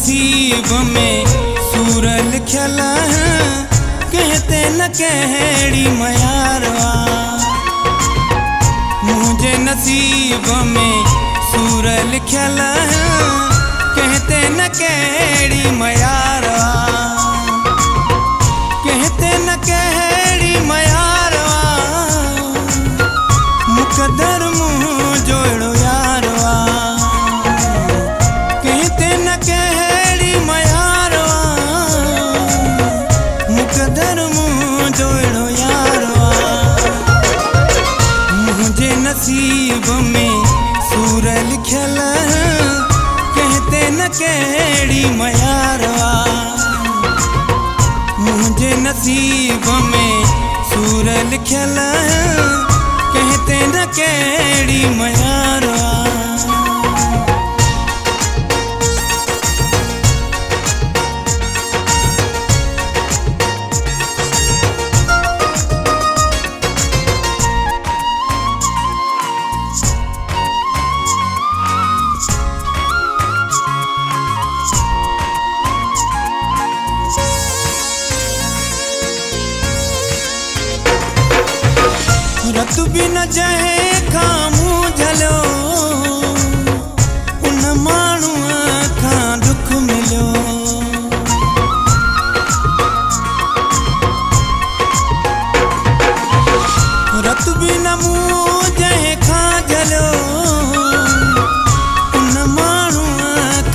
नसीब में सूर लिखल कहते न कहड़ी मयारवा। मुझे नसीब में सूर लिखल कहते न कहड़ी मयारवा। कहते न कहड़ी मयारवा मुकदर मुँह जोड़ो यारवा। कहते न कहड़ी मयारवा मुकदर मुँह जोड़ो यारवा। मुझे नसीब में सूर लिखल कहते न कहड़ी मयारवा। मुझे नसीब में सूर लिखल कहते न कहड़ी मयारवा। रत भी न जहे खामू झलो उन माण्हू खां दुख मिलो। रत भी न मुँह जहे खां झलो उन माण्हू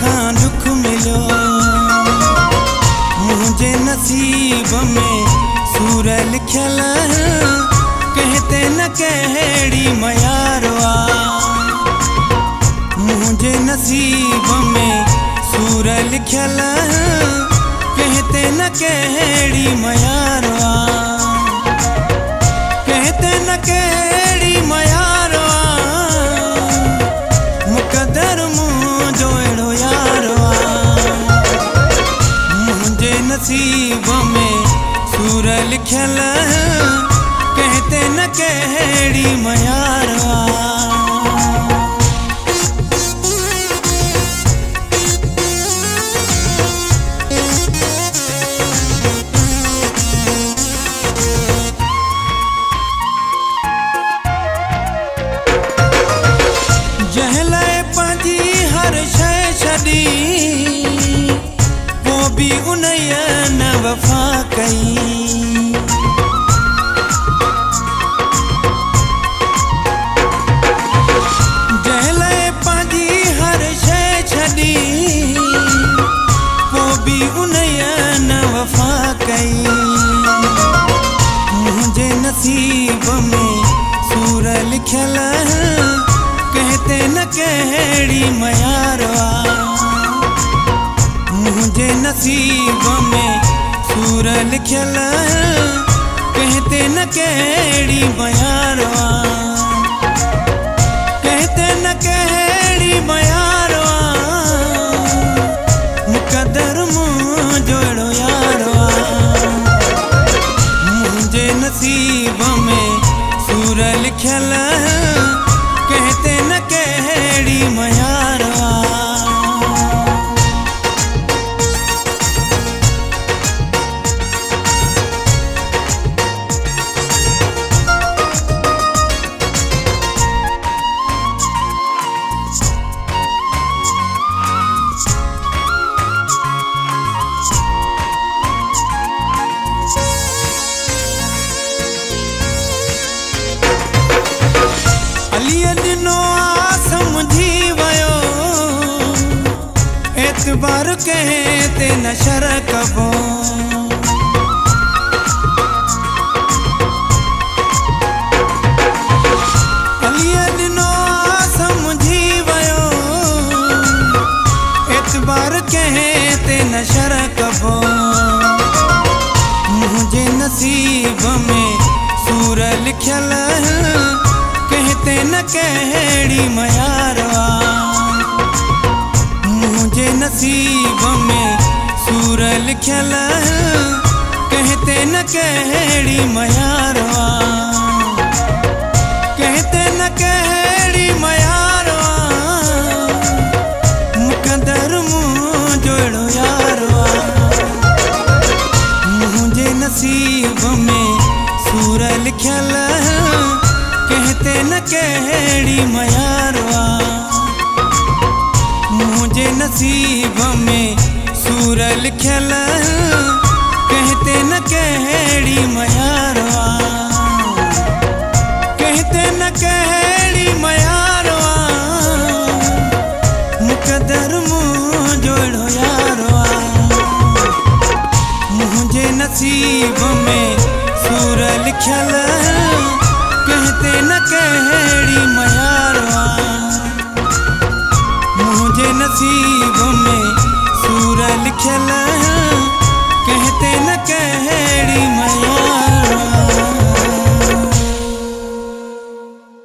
खां दुख मिलो। मुझे नसीब में सूर लिखल कहते न कहड़ी मयारवा। मुझे नसीब में सूर लिखल कहते न कहड़ी मयारवा। कहते न कहड़ी मयारवा मुकदर मुँह जोड़ो यारवा। मुझे नसीब में सूर लिखल कहते न कहड़ी मयारवा। जहले पंहिंजी हर शइ छॾी पोइ बि उन्हीअ न वफ़ा कई। मुझे नसीब में सूर लिखल कहते न कहड़ी मयारवा। मुझे नसीब में सूर लिखल कहते न कहड़ी मयारवा। कहते न कहड़ी मयारवा मुकदर मुँह जोड़ो यारवा। मुझे नसीब में सूर लिखल कहते न कहड़ी मयारवा। ॾिनो आ समझी वयो एतबार कहते न शरकबो। अलिया ॾिनो आ समझी वयो एतबार कहते न शरकबो। मुझे नसीब में सूर लिखल कहते न कहड़ी मयारवा। मुझे नसीब में सूर लिखल कहते न कहड़ी मयारवा। कहते न कहड़ी मयारवा मुकदर मुँह जोड़ो लिखल कहते न कहिड़ी मयारवा मुझे नसीब में सूर लिखल कहते न कहिड़ी मयारवा कहते न कहिड़ी मयारवा मुकदर मुझो यारवा मुझे नसीब में सूर लिखल कहते न कहिड़ी मयारवा मुझे नसीब में सूर लिखल कहते न कहिड़ी मयारवा।